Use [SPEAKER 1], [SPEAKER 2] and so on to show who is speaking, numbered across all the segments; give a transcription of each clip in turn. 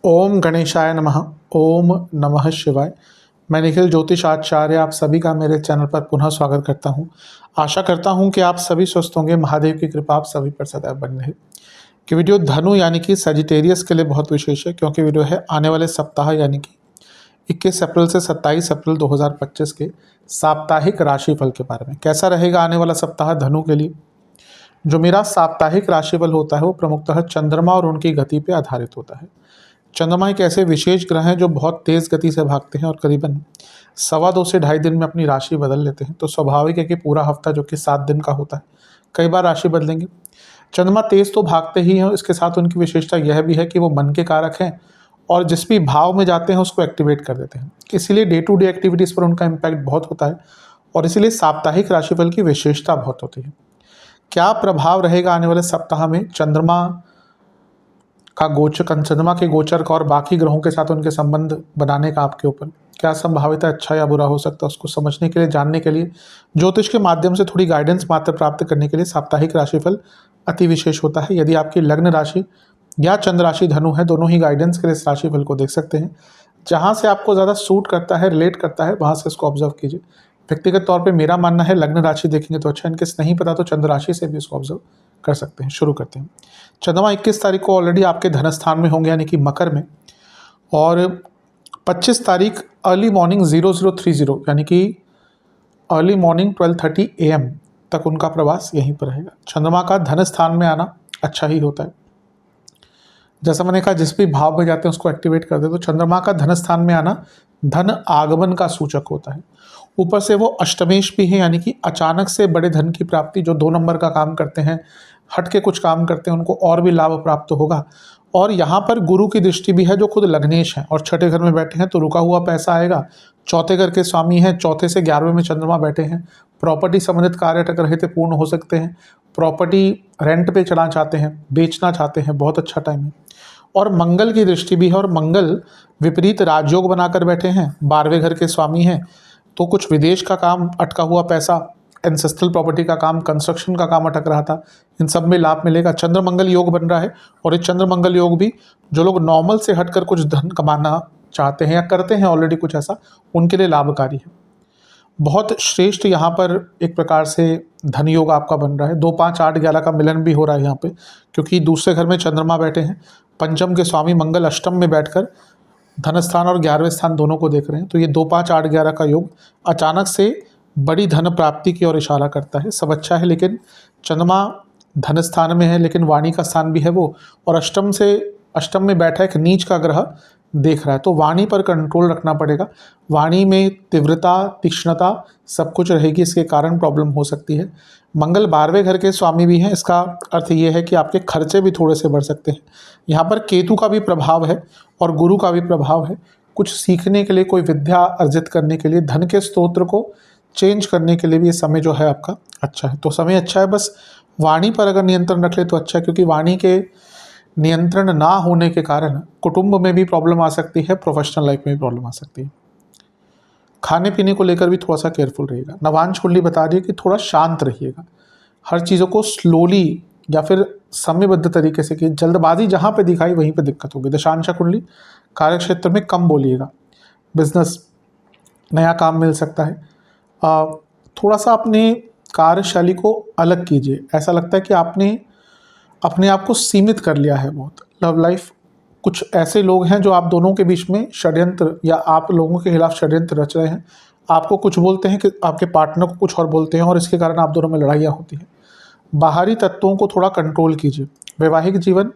[SPEAKER 1] ओम गणेशाय नमः। ओम नमः शिवाय। मैं निखिल ज्योतिष आचार्य आप सभी का मेरे चैनल पर पुनः स्वागत करता हूं। आशा करता हूं कि आप सभी स्वस्थ होंगे। महादेव की कृपा आप सभी पर सदैव बनी रहे। कि वीडियो धनु यानी कि सजिटेरियस के लिए बहुत विशेष है, क्योंकि वीडियो है आने वाले सप्ताह यानी कि 21 अप्रैल से 27 अप्रैल 2025 के साप्ताहिक राशिफल के बारे में। कैसा रहेगा आने वाला सप्ताह धनु के लिए। जो मेरा साप्ताहिक राशिफल होता है वो प्रमुखतः चंद्रमा और उनकी गति पर आधारित होता है। चंद्रमा एक ऐसे विशेष ग्रह हैं जो बहुत तेज़ गति से भागते हैं और करीबन 2.25 से 2.5 दिन में अपनी राशि बदल लेते हैं। तो स्वाभाविक है कि पूरा हफ्ता जो कि 7 दिन का होता है, कई बार राशि बदलेंगे। चंद्रमा तेज़ तो भागते ही हैं, इसके साथ उनकी विशेषता यह भी है कि वो मन के कारक हैं और जिस भी भाव में जाते हैं उसको एक्टिवेट कर देते हैं। इसीलिए डे टू डे एक्टिविटीज़ पर उनका इम्पैक्ट बहुत होता है और इसीलिए साप्ताहिक राशिफल की विशेषता बहुत होती है। क्या प्रभाव रहेगा आने वाले सप्ताह में चंद्रमा के गोचर का और बाकी ग्रहों के साथ उनके संबंध बनाने का आपके ऊपर क्या संभावित है, अच्छा या बुरा हो सकता है, उसको समझने के लिए, जानने के लिए, ज्योतिष के माध्यम से थोड़ी गाइडेंस मात्र प्राप्त करने के लिए साप्ताहिक राशिफल अति विशेष होता है। यदि आपकी लग्न राशि या चंद्र राशि धनु है, दोनों ही गाइडेंस के लिए इस राशिफल को देख सकते हैं। जहाँ से आपको ज़्यादा सूट करता है, रिलेट करता है, वहाँ से इसको ऑब्जर्व कीजिए। व्यक्तिगत तौर पे मेरा मानना है लग्न राशि देखेंगे तो अच्छा, इनके नहीं पता तो चंद्र राशि से भी इसको ऑब्जर्व कर सकते हैं। शुरू करते हैं। चंद्रमा 21 तारीख को ऑलरेडी आपके धन स्थान में होंगे यानी कि मकर में, और 25 तारीख अर्ली मॉर्निंग 0030 यानी कि अर्ली मॉर्निंग 12:30 AM तक उनका प्रवास यहीं पर रहेगा। चंद्रमा का धन स्थान में आना अच्छा ही होता है। जैसा मैंने कहा, जिस भी भाव में जाते हैं उसको एक्टिवेट कर दे। तो चंद्रमा का धन स्थान में आना धन आगमन का सूचक होता है। ऊपर से वो अष्टमेश भी है, यानी कि अचानक से बड़े धन की प्राप्ति। जो 2 नंबर का काम करते हैं, हट के कुछ काम करते हैं, उनको और भी लाभ प्राप्त होगा। और यहाँ पर गुरु की दृष्टि भी है जो खुद लग्नेश है और छठे घर में बैठे हैं, तो रुका हुआ पैसा आएगा। चौथे घर के स्वामी हैं, चौथे से 11वें में चंद्रमा बैठे हैं। प्रॉपर्टी संबंधित कार्य अटक रहे थे, पूर्ण हो सकते हैं। प्रॉपर्टी रेंट पे चढ़ाना चाहते हैं, बेचना चाहते हैं, बहुत अच्छा टाइम है। और मंगल की दृष्टि भी है, और मंगल विपरीत राजयोग बनाकर बैठे हैं, 12वें घर के स्वामी हैं। तो कुछ विदेश का काम, अटका हुआ पैसा, एंसेस्ट्रल प्रॉपर्टी का काम, कंस्ट्रक्शन का काम अटक रहा था, इन सब में लाभ मिलेगा। चंद्र मंगल योग बन रहा है, और ये चंद्र मंगल योग भी जो लोग नॉर्मल से हटकर कुछ धन कमाना चाहते हैं या करते हैं ऑलरेडी कुछ ऐसा, उनके लिए लाभकारी है। बहुत श्रेष्ठ यहाँ पर एक प्रकार से धन योग आपका बन रहा है। 2, 5, 8, 11 का मिलन भी हो रहा है यहाँ पे, क्योंकि दूसरे घर में चंद्रमा बैठे हैं। पंचम के स्वामी मंगल अष्टम में बैठकर धन स्थान और 11वें स्थान दोनों को देख रहे हैं। तो ये 2, 5, 8, 11 का योग अचानक से बड़ी धन प्राप्ति की ओर इशारा करता है। सब अच्छा है, लेकिन चंद्रमा धन स्थान में है, लेकिन वाणी का स्थान भी है वो, और अष्टम में बैठा एक नीच का ग्रह देख रहा है। तो वाणी पर कंट्रोल रखना पड़ेगा। वाणी में तीव्रता, तीक्ष्णता सब कुछ रहेगी, इसके कारण प्रॉब्लम हो सकती है। मंगल 12वें घर के स्वामी भी हैं, इसका अर्थ ये है कि आपके खर्चे भी थोड़े से बढ़ सकते हैं। यहाँ पर केतु का भी प्रभाव है और गुरु का भी प्रभाव है। कुछ सीखने के लिए, कोई विद्या अर्जित करने के लिए, धन के स्त्रोत्र को चेंज करने के लिए भी ये समय जो है आपका अच्छा है। तो समय अच्छा है, बस वाणी पर अगर नियंत्रण रख ले तो अच्छा है, क्योंकि वाणी के नियंत्रण ना होने के कारण कुटुंब में भी प्रॉब्लम आ सकती है, प्रोफेशनल लाइफ में भी प्रॉब्लम आ सकती है। खाने पीने को लेकर भी थोड़ा सा केयरफुल रहिएगा। नवांश कुंडली बता रही है कि थोड़ा शांत रहिएगा, हर चीज़ों को स्लोली या फिर समयबद्ध तरीके से, कि जल्दबाजी जहाँ पे दिखाई वहीं पे दिक्कत होगी। दशांश कुंडली कार्य क्षेत्र में कम बोलिएगा। बिजनेस, नया काम मिल सकता है। थोड़ा सा अपने कार्यशैली को अलग कीजिए। ऐसा लगता है कि आपने अपने आप को सीमित कर लिया है बहुत। लव लाइफ, कुछ ऐसे लोग हैं जो आप दोनों के बीच में षड्यंत्र, या आप लोगों के खिलाफ षड्यंत्र रच रहे हैं। आपको कुछ बोलते हैं कि आपके पार्टनर को कुछ और बोलते हैं, और इसके कारण आप दोनों में लड़ाइयाँ होती हैं। बाहरी तत्वों को थोड़ा कंट्रोल कीजिए। वैवाहिक जीवन,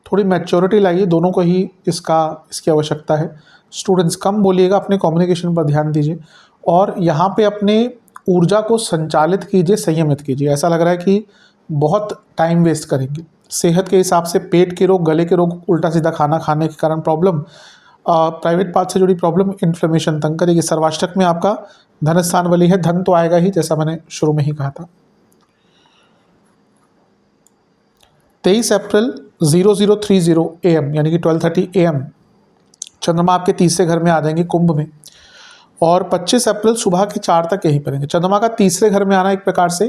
[SPEAKER 1] थोड़ी मैच्योरिटी लाइए, दोनों को ही इसकी आवश्यकता है। स्टूडेंट्स, कम बोलिएगा, अपने कम्युनिकेशन पर ध्यान दीजिए, और यहाँ पे अपने ऊर्जा को संचालित कीजिए, संयमित कीजिए। ऐसा लग रहा है कि बहुत टाइम वेस्ट करेंगे। सेहत के हिसाब से पेट के रोग, गले के रोग, उल्टा सीधा खाना खाने के कारण प्रॉब्लम, प्राइवेट पार्ट से जुड़ी प्रॉब्लम, इन्फ्लेमेशन तंग करेगी। सर्वाष्टक में आपका धन स्थान वाली है, धन तो आएगा ही, जैसा मैंने शुरू में ही कहा था। 23 अप्रैल 0030 AM यानी कि 12:30 AM चंद्रमा आपके तीसरे घर में आ जाएंगे, कुंभ में, और 25 अप्रैल सुबह के 4 तक यहीं पर रहेंगे। चंद्रमा का तीसरे घर में आना एक प्रकार से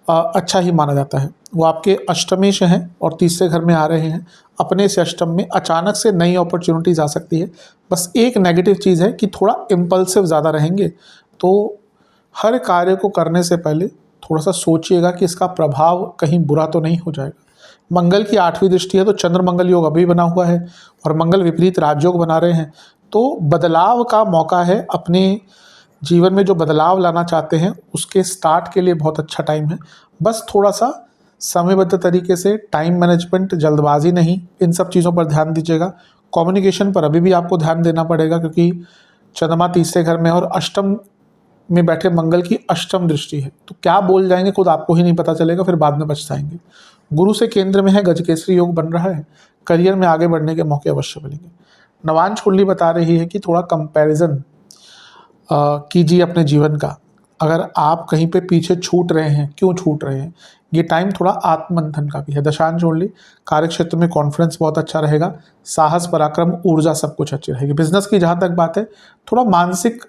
[SPEAKER 1] अच्छा ही माना जाता है। वो आपके अष्टमेश हैं और तीसरे घर में आ रहे हैं, अपने से अष्टम में अचानक से नई अपॉर्चुनिटीज़ आ सकती है। बस एक नेगेटिव चीज़ है कि थोड़ा इम्पल्सिव ज़्यादा रहेंगे, तो हर कार्य को करने से पहले थोड़ा-सा सोचिएगा कि इसका प्रभाव कहीं बुरा तो नहीं हो जाएगा। मंगल की 8वीं दृष्टि है, तो चंद्र मंगल योग अभी बना हुआ है और मंगल विपरीत राजयोग बना रहे हैं, तो बदलाव का मौका है। अपने जीवन में जो बदलाव लाना चाहते हैं उसके स्टार्ट के लिए बहुत अच्छा टाइम है। बस थोड़ा-सा समयबद्ध तरीके से टाइम मैनेजमेंट, जल्दबाजी नहीं, इन सब चीज़ों पर ध्यान दीजिएगा। कम्युनिकेशन पर अभी भी आपको ध्यान देना पड़ेगा, क्योंकि चंद्रमा तीसरे घर में और अष्टम में बैठे मंगल की अष्टम दृष्टि है, तो क्या बोल जाएंगे खुद आपको ही नहीं पता चलेगा, फिर बाद में पछताएंगे। गुरु से केंद्र में है, गजकेसरी योग बन रहा है, करियर में आगे बढ़ने के मौके अवश्य मिलेंगे। नवांश कुंडली बता रही है कि थोड़ा कंपैरिजन कीजिए अपने जीवन का। अगर आप कहीं पे पीछे छूट रहे हैं, क्यों छूट रहे हैं, ये टाइम थोड़ा आत्ममंथन का भी है। दशांश कुंडली, कार्य क्षेत्र में कॉन्फिडेंस बहुत अच्छा रहेगा, साहस, पराक्रम, ऊर्जा सब कुछ अच्छी रहेगी। बिजनेस की जहाँ तक बात है, थोड़ा मानसिक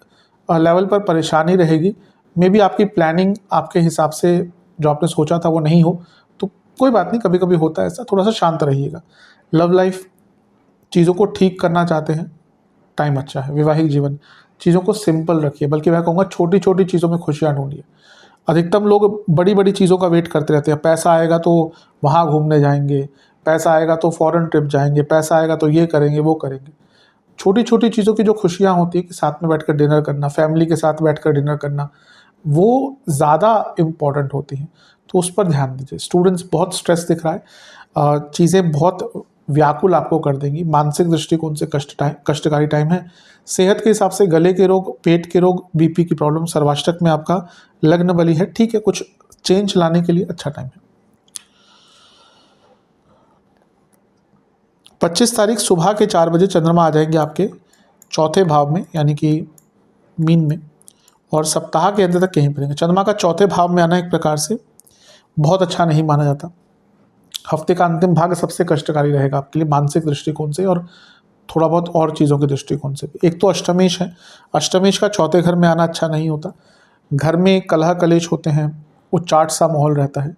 [SPEAKER 1] लेवल पर परेशानी रहेगी। मे बी आपकी प्लानिंग आपके हिसाब से जो आपने सोचा था वो नहीं हो, तो कोई बात नहीं, कभी कभी होता है ऐसा, थोड़ा सा शांत रहिएगा। लव लाइफ, चीज़ों को ठीक करना चाहते हैं, टाइम अच्छा है। वैवाहिक जीवन, चीज़ों को सिंपल रखिए, बल्कि मैं कहूँगा छोटी छोटी चीज़ों में खुशियाँ ढूंढिए। अधिकतम लोग बड़ी बड़ी चीज़ों का वेट करते रहते हैं, पैसा आएगा तो वहाँ घूमने जाएंगे, पैसा आएगा तो फॉरेन ट्रिप जाएंगे, पैसा आएगा तो ये करेंगे वो करेंगे। छोटी छोटी चीज़ों की जो खुशियाँ होती है कि साथ में बैठकर डिनर करना, फैमिली के साथ बैठकर डिनर करना, वो ज़्यादा इम्पॉर्टेंट होती हैं, तो उस पर ध्यान दीजिए। स्टूडेंट्स, बहुत स्ट्रेस दिख रहा है, चीज़ें बहुत व्याकुल आपको कर देंगी। मानसिक दृष्टिकोण से कष्टकारी टाइम है। सेहत के हिसाब से गले के रोग, पेट के रोग, बीपी की प्रॉब्लम, सर्वाष्टक में आपका लग्न बली है, ठीक है, कुछ चेंज लाने के लिए अच्छा टाइम है। 25 तारीख सुबह के 4 बजे चंद्रमा आ जाएंगे आपके चौथे भाव में, यानी कि मीन में, और सप्ताह के अंत तक कहीं पर रहेंगे। चंद्रमा का चौथे भाव में आना एक प्रकार से बहुत अच्छा नहीं माना जाता। हफ्ते का अंतिम भाग सबसे कष्टकारी रहेगा आपके लिए, मानसिक दृष्टिकोण से और थोड़ा बहुत और चीज़ों के दृष्टिकोण से भी। एक तो अष्टमेश है, अष्टमेश का चौथे घर में आना अच्छा नहीं होता। घर में कलह कलेश होते हैं, उच्चाट सा माहौल रहता है,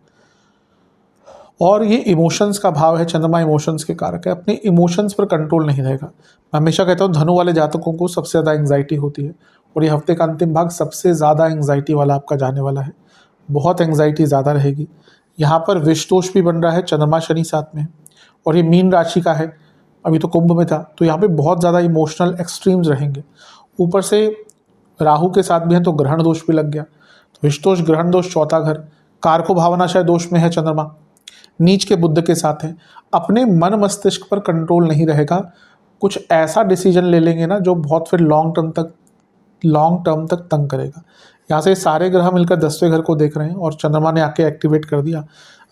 [SPEAKER 1] और ये इमोशंस का भाव है। चंद्रमा इमोशंस के कारक है, अपने इमोशंस पर कंट्रोल नहीं रहेगा। मैं हमेशा कहता हूँ धनु वाले जातकों को सबसे ज़्यादा एंग्जाइटी होती है, और ये हफ्ते का अंतिम भाग सबसे ज़्यादा एंग्जाइटी वाला आपका जाने वाला है। बहुत एंग्जाइटी ज़्यादा रहेगी। यहाँ पर विषदोष भी बन रहा है, चंद्रमा शनि साथ में है, और ये मीन राशि का है, अभी तो कुंभ में था, तो यहाँ पे बहुत ज़्यादा इमोशनल एक्सट्रीम्स रहेंगे। ऊपर से राहु के साथ भी हैं, तो ग्रहण दोष भी लग गया। तो विषदोष, ग्रहण दोष, चौथा घर, कारको भावनाशय दोष में है चंद्रमा, नीच के बुध के साथ है। अपने मन मस्तिष्क पर कंट्रोल नहीं रहेगा, कुछ ऐसा डिसीजन ले लेंगे ना जो बहुत फिर लॉन्ग टर्म तक तंग करेगा। यहाँ से सारे ग्रह मिलकर 10वें घर को देख रहे हैं और चंद्रमा ने आके एक्टिवेट कर दिया।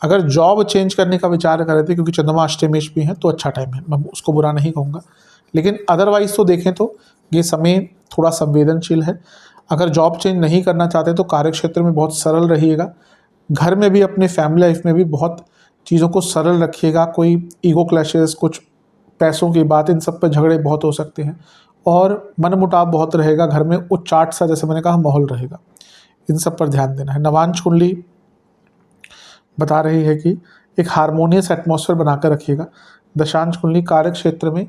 [SPEAKER 1] अगर जॉब चेंज करने का विचार कर रहे थे, क्योंकि चंद्रमा अष्टमेश भी है, तो अच्छा टाइम है, मैं उसको बुरा नहीं कहूँगा। लेकिन अदरवाइज तो देखें तो ये समय थोड़ा संवेदनशील है। अगर जॉब चेंज नहीं करना चाहते तो कार्य क्षेत्र में बहुत सरल रहिएगा। घर में भी, अपने फैमिली लाइफ में भी बहुत चीज़ों को सरल रखिएगा। कोई ईगो क्लैशेस, कुछ पैसों की बात, इन सब पर झगड़े बहुत हो सकते हैं, और मनमुटाव बहुत रहेगा। घर में उच्चाट सा, जैसे मैंने कहा, माहौल रहेगा। इन सब पर ध्यान देना है। नवांश कुंडली बता रही है कि एक हारमोनियस एटमॉस्फेयर बनाकर रखिएगा। दशांश कुंडली, कार्य क्षेत्र में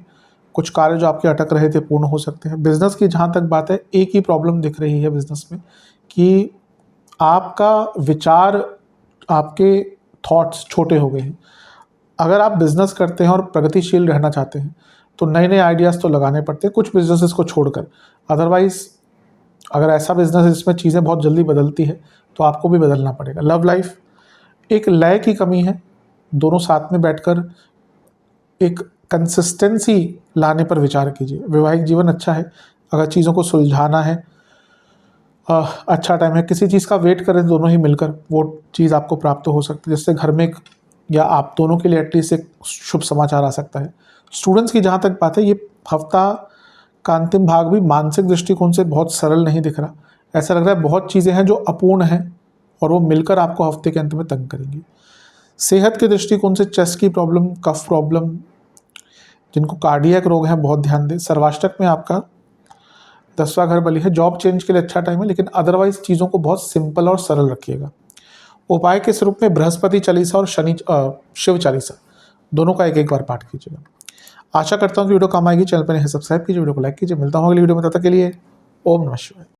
[SPEAKER 1] कुछ कार्य जो आपके अटक रहे थे पूर्ण हो सकते हैं। बिजनेस की जहाँ तक बात है, एक ही प्रॉब्लम दिख रही है बिजनेस में कि आपका विचार, आपके थॉट्स छोटे हो गए हैं। अगर आप बिजनेस करते हैं और प्रगतिशील रहना चाहते हैं तो नए नए आइडियाज़ तो लगाने पड़ते हैं, कुछ बिजनेसेस को छोड़कर। अदरवाइज अगर ऐसा बिजनेस है जिसमें चीज़ें बहुत जल्दी बदलती है तो आपको भी बदलना पड़ेगा। लव लाइफ, एक लय की कमी है। दोनों साथ में बैठकर एक कंसिस्टेंसी लाने पर विचार कीजिए। वैवाहिक जीवन अच्छा है, अगर चीज़ों को सुलझाना है अच्छा टाइम है। किसी चीज़ का वेट करें, दोनों ही मिलकर वो चीज़ आपको प्राप्त हो सकती है, जिससे घर में या आप दोनों के लिए एटलीस्ट एक शुभ समाचार आ सकता है। स्टूडेंट्स की जहाँ तक बात है, ये हफ्ता का अंतिम भाग भी मानसिक दृष्टिकोण से बहुत सरल नहीं दिख रहा। ऐसा लग रहा है बहुत चीज़ें हैं जो अपूर्ण हैं और वो मिलकर आपको हफ्ते के अंत में तंग करेंगी। सेहत के दृष्टिकोण से चेस्ट की प्रॉब्लम, कफ प्रॉब्लम, जिनको कार्डियक रोग हैं, बहुत ध्यान दें। सर्वाष्टक में आपका 10वां घर बली है। जॉब चेंज के लिए अच्छा टाइम है, लेकिन अदरवाइज चीज़ों को बहुत सिंपल और सरल रखिएगा। उपाय के स्वरूप में बृहस्पति चालीसा और शिव चालीसा दोनों का एक एक बार पाठ कीजिएगा। आशा करता हूँ कि वीडियो काम आएगी। चैनल पर नहीं सब्सक्राइब कीजिए, वीडियो को लाइक कीजिए। मिलता हूँ अगली वीडियो में, तब तक के लिए ओम नमः शिवाय।